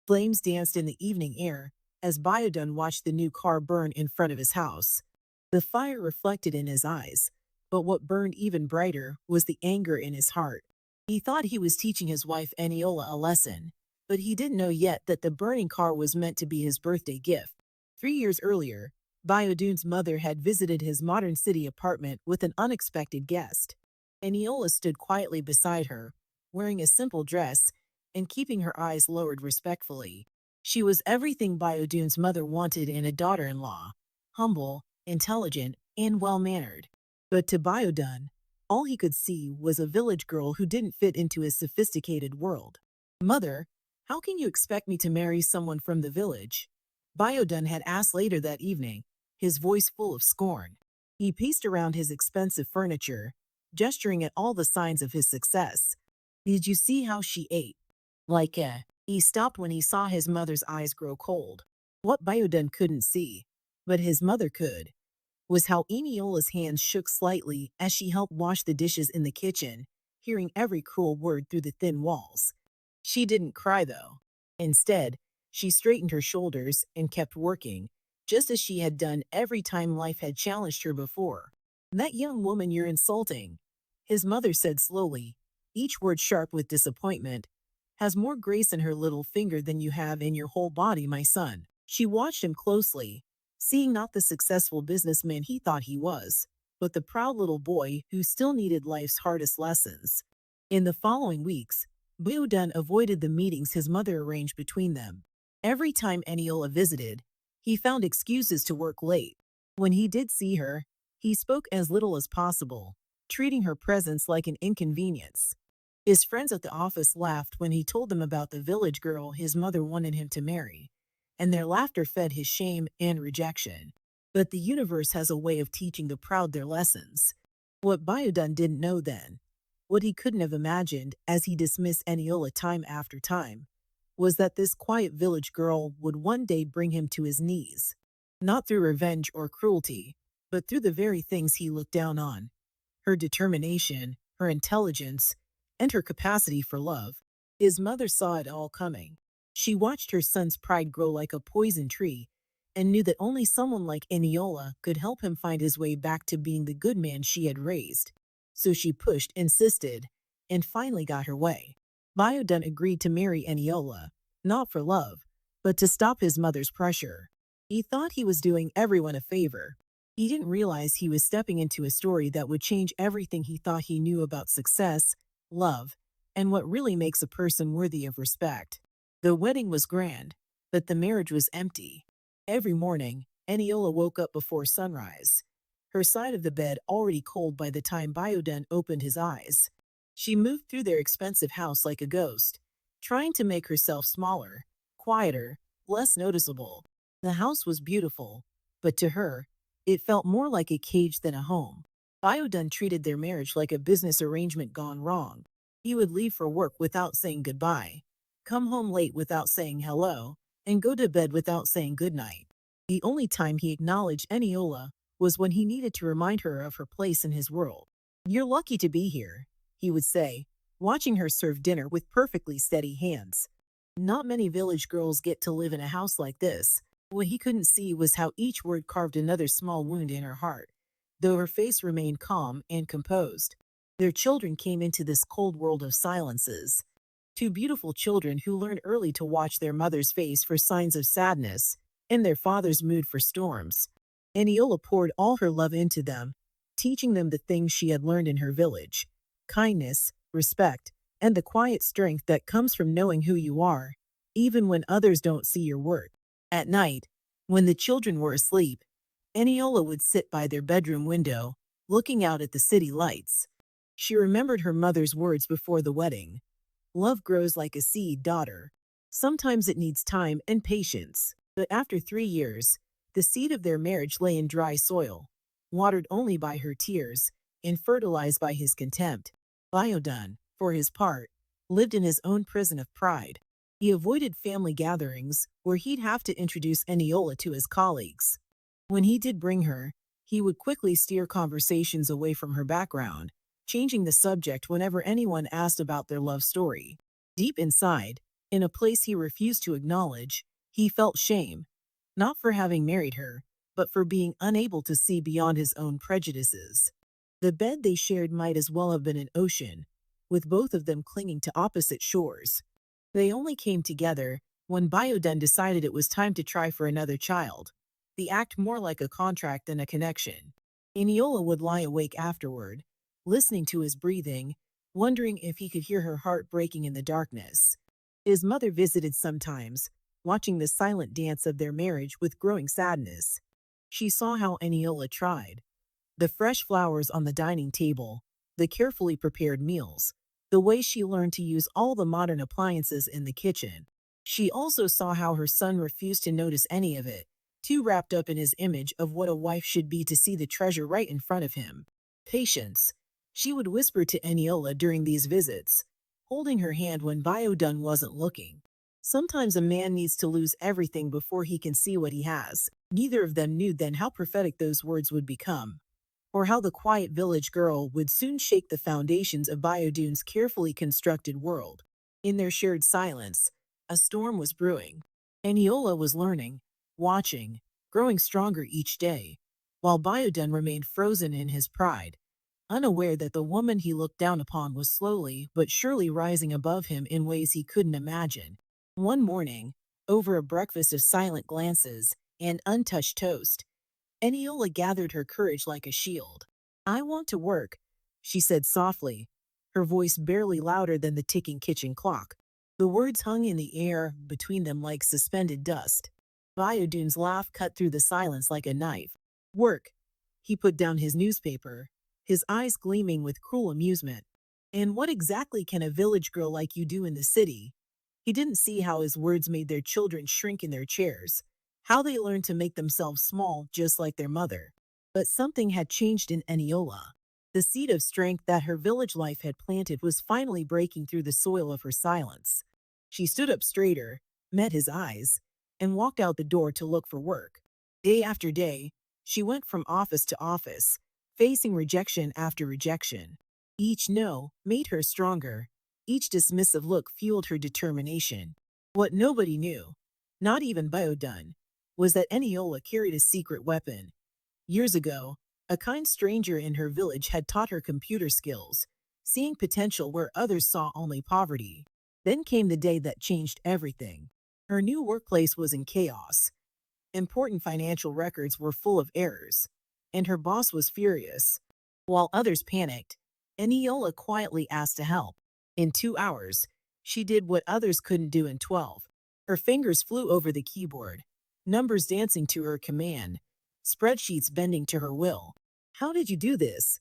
Flames danced in the evening air as Biodun watched the new car burn in front of his house. The fire reflected in his eyes, but what burned even brighter was the anger in his heart. He thought he was teaching his wife Eniola a lesson, but he didn't know yet that the burning car was meant to be his birthday gift. 3 years earlier, Biodun's mother had visited his modern city apartment with an unexpected guest. Eniola stood quietly beside her, wearing a simple dress and keeping her eyes lowered respectfully. She was everything Biodun's mother wanted in a daughter-in-law: humble, intelligent, and well-mannered. But to Biodun, all he could see was a village girl who didn't fit into his sophisticated world. "Mother, how can you expect me to marry someone from the village?" Biodun had asked later that evening, his voice full of scorn. He paced around his expensive furniture, gesturing at all the signs of his success. "Did you see how she ate? He stopped when he saw his mother's eyes grow cold. What Biodun couldn't see, but his mother could, was how Eniola's hands shook slightly as she helped wash the dishes in the kitchen, hearing every cruel word through the thin walls. She didn't cry, though. Instead, she straightened her shoulders and kept working, just as she had done every time life had challenged her before. "That young woman you're insulting," his mother said slowly, each word sharp with disappointment, "has more grace in her little finger than you have in your whole body, my son." She watched him closely, seeing not the successful businessman he thought he was, but the proud little boy who still needed life's hardest lessons. In the following weeks, Biodun avoided the meetings his mother arranged between them. Every time Eniola visited, he found excuses to work late. When he did see her, he spoke as little as possible, treating her presence like an inconvenience. His friends at the office laughed when he told them about the village girl his mother wanted him to marry, and their laughter fed his shame and rejection. But the universe has a way of teaching the proud their lessons. What Biodun didn't know then, what he couldn't have imagined as he dismissed Eniola time after time, was that this quiet village girl would one day bring him to his knees. Not through revenge or cruelty, but through the very things he looked down on: her determination, her intelligence, and her capacity for love. His mother saw it all coming. She watched her son's pride grow like a poison tree and knew that only someone like Eniola could help him find his way back to being the good man she had raised. So she pushed, insisted, and finally got her way. Biodun agreed to marry Eniola, not for love, but to stop his mother's pressure. He thought he was doing everyone a favor. He didn't realize he was stepping into a story that would change everything he thought he knew about success, love, and what really makes a person worthy of respect. The wedding was grand, but the marriage was empty. Every morning, Eniola woke up before sunrise, her side of the bed already cold by the time Biodun opened his eyes. She moved through their expensive house like a ghost, trying to make herself smaller, quieter, less noticeable. The house was beautiful, but to her, it felt more like a cage than a home. Biodun treated their marriage like a business arrangement gone wrong. He would leave for work without saying goodbye, come home late without saying hello, and go to bed without saying goodnight. The only time he acknowledged Eniola was when he needed to remind her of her place in his world. "You're lucky to be here," he would say, watching her serve dinner with perfectly steady hands. Not many village girls get to live in a house like this. What he couldn't see was how each word carved another small wound in her heart, though her face remained calm and composed. Their children came into this cold world of silences. Two beautiful children who learned early to watch their mother's face for signs of sadness and their father's mood for storms. Eniola poured all her love into them, teaching them the things she had learned in her village: kindness, respect, and the quiet strength that comes from knowing who you are, even when others don't see your worth. At night, when the children were asleep, Eniola would sit by their bedroom window, looking out at the city lights. She remembered her mother's words before the wedding: "Love grows like a seed, daughter. Sometimes it needs time and patience." But after 3 years, the seed of their marriage lay in dry soil, watered only by her tears and fertilized by his contempt. Biodun, for his part, lived in his own prison of pride. He avoided family gatherings where he'd have to introduce Eniola to his colleagues. When he did bring her, he would quickly steer conversations away from her background, changing the subject whenever anyone asked about their love story. Deep inside, In a place he refused to acknowledge, he felt shame, not for having married her, but for being unable to see beyond his own prejudices. The bed they shared might as well have been an ocean, with both of them clinging to opposite shores. They only came together when Bioden decided it was time to try for another child, the act more like a contract than a connection. Eniola would lie awake afterward, listening to his breathing, wondering if he could hear her heart breaking in the darkness. His mother visited sometimes, watching the silent dance of their marriage with growing sadness. She saw how Eniola tried. The fresh flowers on the dining table, the carefully prepared meals, the way she learned to use all the modern appliances in the kitchen. She also saw how her son refused to notice any of it, too wrapped up in his image of what a wife should be to see the treasure right in front of him. Patience, she would whisper to Eniola during these visits, holding her hand when Biodun wasn't looking. Sometimes a man needs to lose everything before he can see what he has. Neither of them knew then how prophetic those words would become, or how the quiet village girl would soon shake the foundations of Biodun's carefully constructed world. In their shared silence, a storm was brewing. Eniola was learning, watching, growing stronger each day, while Biodun remained frozen in his pride, unaware that the woman he looked down upon was slowly but surely rising above him in ways he couldn't imagine. One morning, over a breakfast of silent glances and untouched toast, Eniola gathered her courage like a shield. "I want to work," she said softly, her voice barely louder than the ticking kitchen clock. The words hung in the air between them like suspended dust. Biodun's laugh cut through the silence like a knife. "Work." He put down his newspaper, his eyes gleaming with cruel amusement. "And what exactly can a village girl like you do in the city?" He didn't see how his words made their children shrink in their chairs, how they learned to make themselves small just like their mother. But something had changed in Eniola. The seed of strength that her village life had planted was finally breaking through the soil of her silence. She stood up straighter, met his eyes, and walked out the door to look for work. Day after day, she went from office to office, facing rejection after rejection. Each no made her stronger. Each dismissive look fueled her determination. What nobody knew, not even Biodun, was that Eniola carried a secret weapon. Years ago, a kind stranger in her village had taught her computer skills, seeing potential where others saw only poverty. Then came the day that changed everything. Her new workplace was in chaos. Important financial records were full of errors, and her boss was furious. While others panicked, Eniola quietly asked to help. In 2 hours, she did what others couldn't do in 12. Her fingers flew over the keyboard, numbers dancing to her command, spreadsheets bending to her will. "How did you do this?"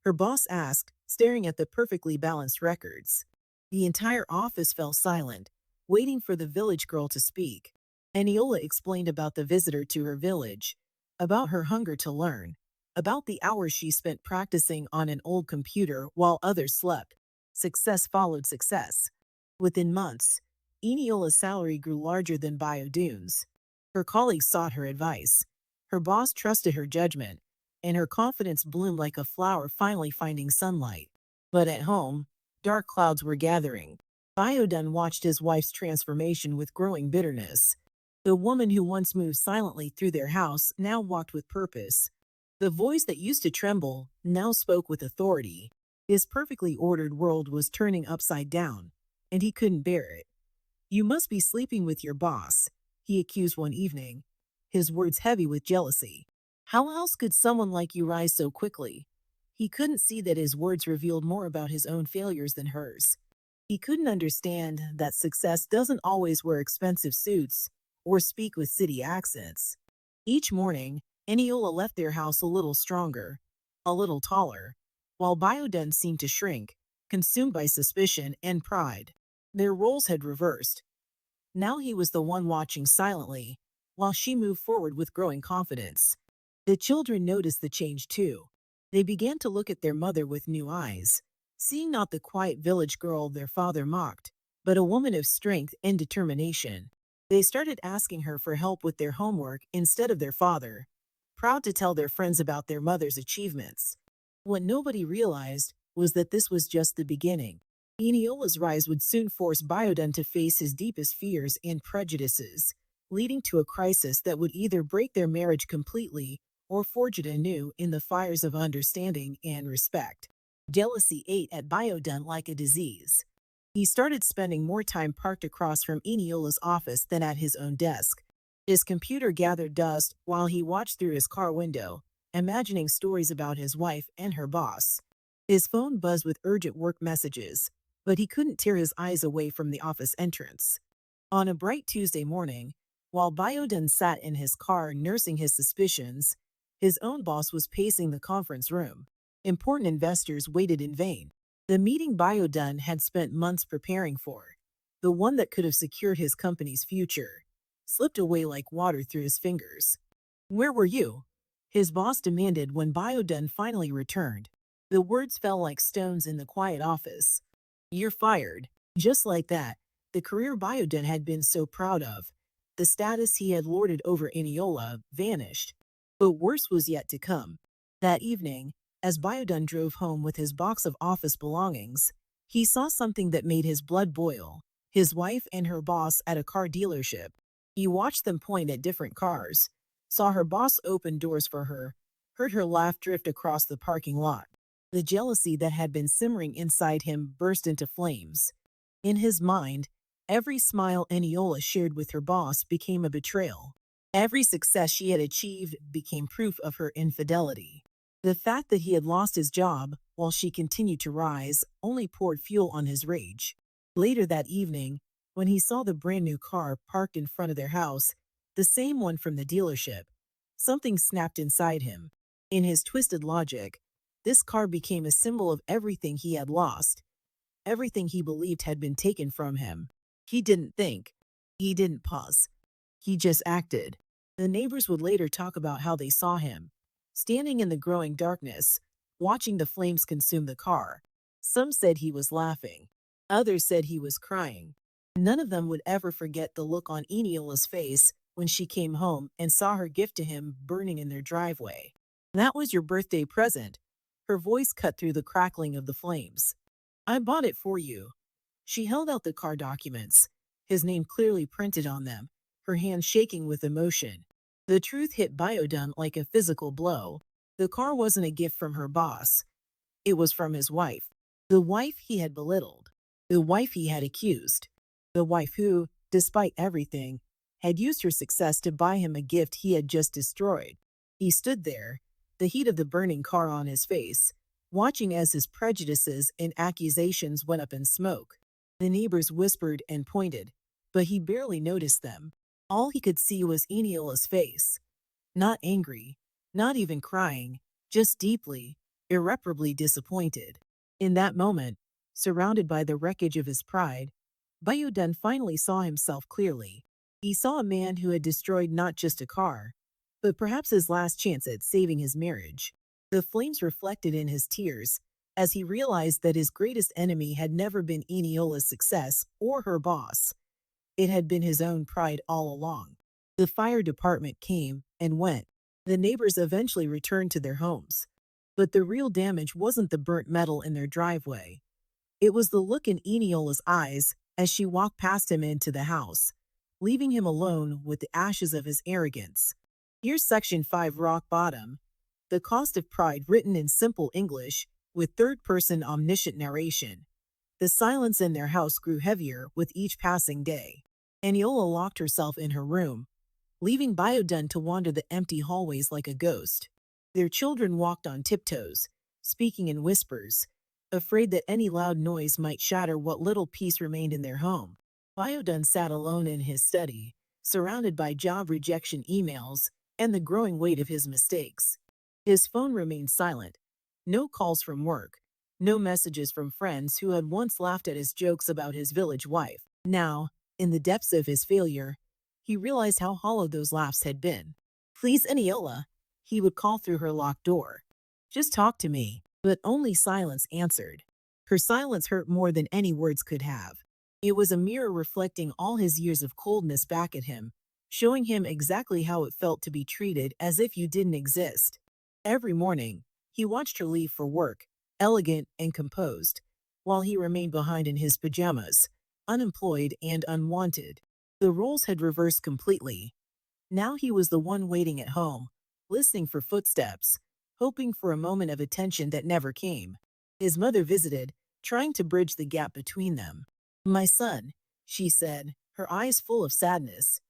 her boss asked, staring at the perfectly balanced records. The entire office fell silent, waiting for the village girl to speak. Eniola explained about the visitor to her village, about her hunger to learn, about the hours she spent practicing on an old computer while others slept. Success followed success. Within months, Eniola's salary grew larger than Biodun's. Her colleagues sought her advice. Her boss trusted her judgment, and her confidence bloomed like a flower finally finding sunlight. But at home, dark clouds were gathering. Biodun watched his wife's transformation with growing bitterness. The woman who once moved silently through their house now walked with purpose. The voice that used to tremble now spoke with authority. His perfectly ordered world was turning upside down, and he couldn't bear it. "You must be sleeping with your boss," he accused one evening, his words heavy with jealousy. "How else could someone like you rise so quickly?" He couldn't see that his words revealed more about his own failures than hers. He couldn't understand that success doesn't always wear expensive suits or speak with city accents. Each morning, Eniola left their house a little stronger, a little taller, while Biodun seemed to shrink, consumed by suspicion and pride. Their roles had reversed. Now he was the one watching silently, while she moved forward with growing confidence. The children noticed the change too. They began to look at their mother with new eyes, seeing not the quiet village girl their father mocked, but a woman of strength and determination. They started asking her for help with their homework instead of their father, proud to tell their friends about their mother's achievements. What nobody realized was that this was just the beginning. Eniola's rise would soon force Biodun to face his deepest fears and prejudices, leading to a crisis that would either break their marriage completely or forge it anew in the fires of understanding and respect. Jealousy ate at Biodun like a disease. He started spending more time parked across from Eniola's office than at his own desk. His computer gathered dust while he watched through his car window, imagining stories about his wife and her boss. His phone buzzed with urgent work messages, but he couldn't tear his eyes away from the office entrance. On a bright Tuesday morning, while Biodun sat in his car nursing his suspicions, his own boss was pacing the conference room. Important investors waited in vain. The meeting Biodun had spent months preparing for, the one that could have secured his company's future, slipped away like water through his fingers. "Where were you?" his boss demanded when Biodun finally returned. The words fell like stones in the quiet office. "You're fired." Just like that, the career Biodun had been so proud of, the status he had lorded over Eniola, vanished. But worse was yet to come. That evening, as Biodun drove home with his box of office belongings, he saw something that made his blood boil: his wife and her boss at a car dealership. He watched them point at different cars, saw her boss open doors for her, heard her laugh drift across the parking lot. The jealousy that had been simmering inside him burst into flames. In his mind, every smile Eniola shared with her boss became a betrayal. Every success she had achieved became proof of her infidelity. The fact that he had lost his job while she continued to rise only poured fuel on his rage. Later that evening, when he saw the brand new car parked in front of their house, the same one from the dealership, something snapped inside him. In his twisted logic, this car became a symbol of everything he had lost, everything he believed had been taken from him. He didn't think. He didn't pause. He just acted. The neighbors would later talk about how they saw him, standing in the growing darkness, watching the flames consume the car. Some said he was laughing. Others said he was crying. None of them would ever forget the look on Eniola's face when she came home and saw her gift to him burning in their driveway. "That was your birthday present." Her voice cut through the crackling of the flames. "I bought it for you." She held out the car documents, his name clearly printed on them, her hand shaking with emotion. The truth hit Biodun like a physical blow. The car wasn't a gift from her boss. It was from his wife. The wife he had belittled. The wife he had accused. The wife who, despite everything, had used her success to buy him a gift he had just destroyed. He stood there, the heat of the burning car on his face, watching as his prejudices and accusations went up in smoke. The neighbors whispered and pointed, but he barely noticed them. All he could see was Eniola's face. Not angry, not even crying, just deeply, irreparably disappointed. In that moment, surrounded by the wreckage of his pride, Biodun finally saw himself clearly. He saw a man who had destroyed not just a car, but perhaps his last chance at saving his marriage. The flames reflected in his tears as he realized that his greatest enemy had never been Eniola's success or her boss. It had been his own pride all along. The fire department came and went. The neighbors eventually returned to their homes. But the real damage wasn't the burnt metal in their driveway. It was the look in Eniola's eyes as she walked past him into the house, leaving him alone with the ashes of his arrogance. Here's Section 5 Rock Bottom. The Cost of Pride, written in simple English with third-person omniscient narration. The silence in their house grew heavier with each passing day. Eniola locked herself in her room, leaving Biodun to wander the empty hallways like a ghost. Their children walked on tiptoes, speaking in whispers, afraid that any loud noise might shatter what little peace remained in their home. Biodun sat alone in his study, surrounded by job rejection emails and the growing weight of his mistakes. His phone remained silent. No calls from work. No messages from friends who had once laughed at his jokes about his village wife. Now, in the depths of his failure, he realized how hollow those laughs had been. "Please, Eniola," he would call through her locked door. "Just talk to me." But only silence answered. Her silence hurt more than any words could have. It was a mirror reflecting all his years of coldness back at him, showing him exactly how it felt to be treated as if you didn't exist. Every morning, he watched her leave for work, elegant and composed, while he remained behind in his pajamas, unemployed and unwanted. The roles had reversed completely. Now he was the one waiting at home, listening for footsteps, hoping for a moment of attention that never came. His mother visited, trying to bridge the gap between them. "My son," she said, her eyes full of sadness,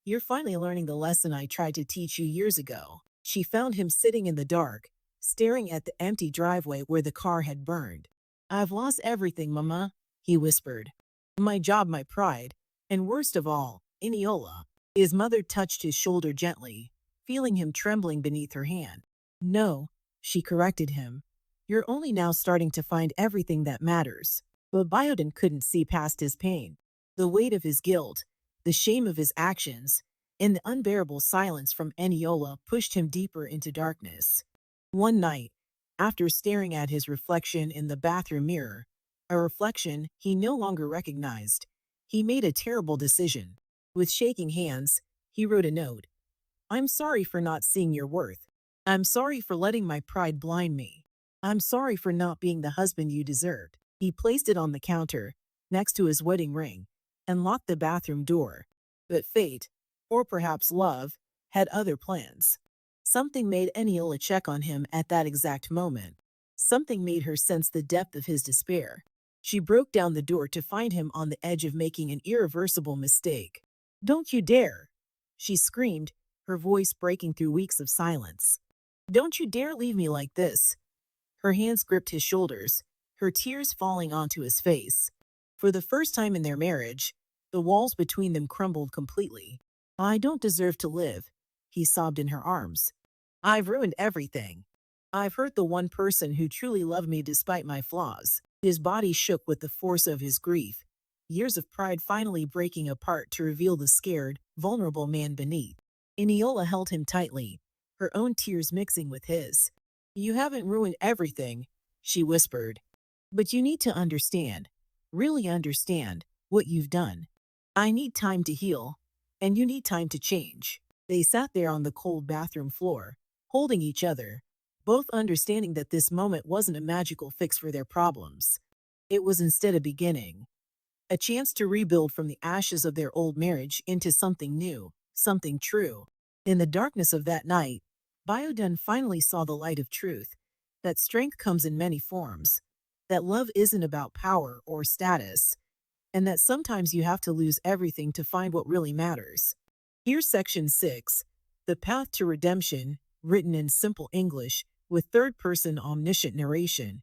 "you're finally learning the lesson I tried to teach you years ago." She found him sitting in the dark, staring at the empty driveway where the car had burned. "I've lost everything, Mama," he whispered. "My job, my pride, and worst of all, Eniola." His mother touched his shoulder gently, feeling him trembling beneath her hand. "No," she corrected him. "You're only now starting to find everything that matters." But Bioden couldn't see past his pain. The weight of his guilt, the shame of his actions, and the unbearable silence from Eniola pushed him deeper into darkness. One night, after staring at his reflection in the bathroom mirror, a reflection he no longer recognized, he made a terrible decision. With shaking hands, he wrote a note. "I'm sorry for not seeing your worth. I'm sorry for letting my pride blind me. I'm sorry for not being the husband you deserved." He placed it on the counter, next to his wedding ring, and locked the bathroom door. But fate, or perhaps love, had other plans. Something made Eniola check on him at that exact moment. Something made her sense the depth of his despair. She broke down the door to find him on the edge of making an irreversible mistake. "Don't you dare!" she screamed, her voice breaking through weeks of silence. "Don't you dare leave me like this!" Her hands gripped his shoulders, her tears falling onto his face. For the first time in their marriage, the walls between them crumbled completely. "I don't deserve to live," he sobbed in her arms. "I've ruined everything. I've hurt the one person who truly loved me despite my flaws." His body shook with the force of his grief, years of pride finally breaking apart to reveal the scared, vulnerable man beneath. Eniola held him tightly, her own tears mixing with his. "You haven't ruined everything," she whispered. "But you need to understand, really understand, what you've done. I need time to heal, and you need time to change." They sat there on the cold bathroom floor, holding each other, both understanding that this moment wasn't a magical fix for their problems. It was instead a beginning, a chance to rebuild from the ashes of their old marriage into something new, something true. In the darkness of that night, Bioden finally saw the light of truth, that strength comes in many forms, that love isn't about power or status, and that sometimes you have to lose everything to find what really matters. Here's Section 6, The Path to Redemption, written in simple English with third-person omniscient narration.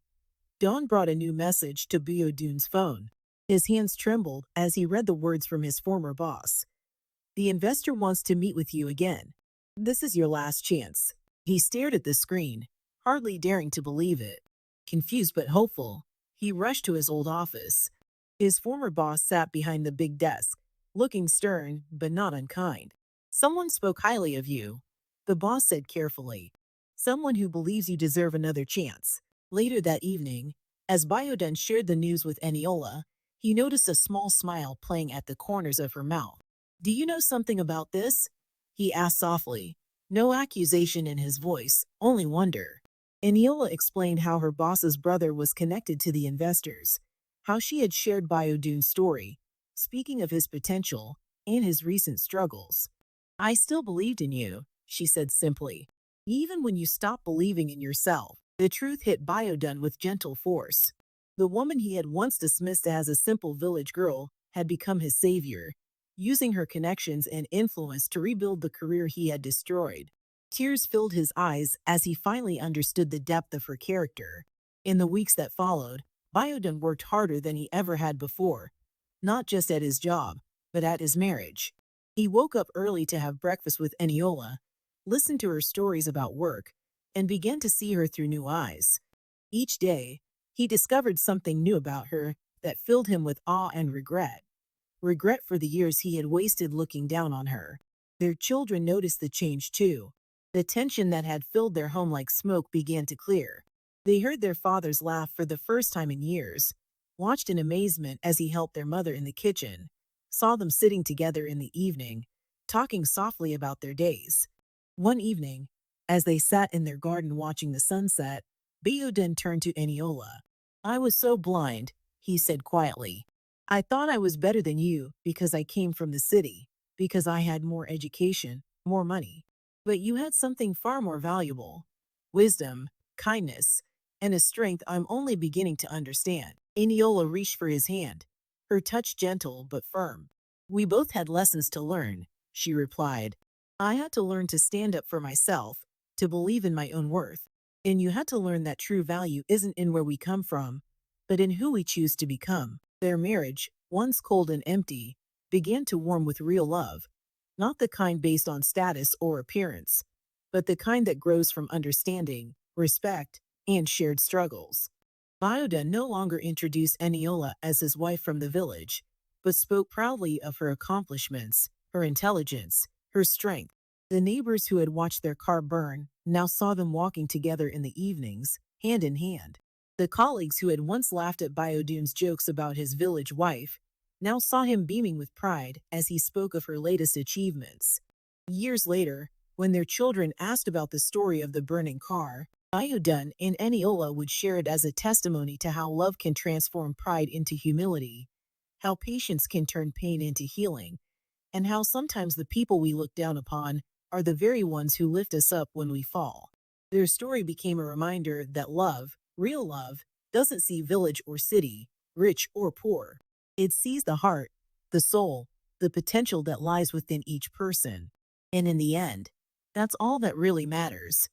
Dawn brought a new message to Biodun's phone. His hands trembled as he read the words from his former boss. "The investor wants to meet with you again. This is your last chance." He stared at the screen, hardly daring to believe it. Confused but hopeful, he rushed to his old office. His former boss sat behind the big desk, looking stern but not unkind. "Someone spoke highly of you," the boss said carefully. "Someone who believes you deserve another chance." Later that evening, as Bioden shared the news with Eniola, he noticed a small smile playing at the corners of her mouth. "Do you know something about this?" he asked softly. No accusation in his voice, only wonder. Eniola explained how her boss's brother was connected to the investors, how she had shared Biodun's story, speaking of his potential and his recent struggles. "I still believed in you," she said simply, "even when you stopped believing in yourself." The truth hit Biodun with gentle force. The woman he had once dismissed as a simple village girl had become his savior, using her connections and influence to rebuild the career he had destroyed. Tears filled his eyes as he finally understood the depth of her character. In the weeks that followed, Biodun worked harder than he ever had before, not just at his job, but at his marriage. He woke up early to have breakfast with Eniola, listened to her stories about work, and began to see her through new eyes. Each day, he discovered something new about her that filled him with awe and regret. Regret for the years he had wasted looking down on her. Their children noticed the change too. The tension that had filled their home like smoke began to clear. They heard their father's laugh for the first time in years, watched in amazement as he helped their mother in the kitchen, saw them sitting together in the evening, talking softly about their days. One evening, as they sat in their garden watching the sunset, Biodun turned to Eniola. "I was so blind," he said quietly. I thought I was better than you because I came from the city, because I had more education, more money. But you had something far more valuable: wisdom, kindness, and a strength I'm only beginning to understand. Eniola reached for his hand, her touch gentle but firm. We both had lessons to learn, she replied. I had to learn to stand up for myself, to believe in my own worth. And you had to learn that true value isn't in where we come from, but in who we choose to become. Their marriage, once cold and empty, began to warm with real love, not the kind based on status or appearance, but the kind that grows from understanding, respect, and shared struggles. Bioda no longer introduced Eniola as his wife from the village, but spoke proudly of her accomplishments, her intelligence, her strength. The neighbors who had watched their car burn now saw them walking together in the evenings, hand in hand. The colleagues who had once laughed at Biodune's jokes about his village wife now saw him beaming with pride as he spoke of her latest achievements. Years later, when their children asked about the story of the burning car, Biodun and Eniola would share it as a testimony to how love can transform pride into humility, how patience can turn pain into healing, and how sometimes the people we look down upon are the very ones who lift us up when we fall. Their story became a reminder that love, real love, doesn't see village or city, rich or poor. It sees the heart, the soul, the potential that lies within each person. And in the end, that's all that really matters.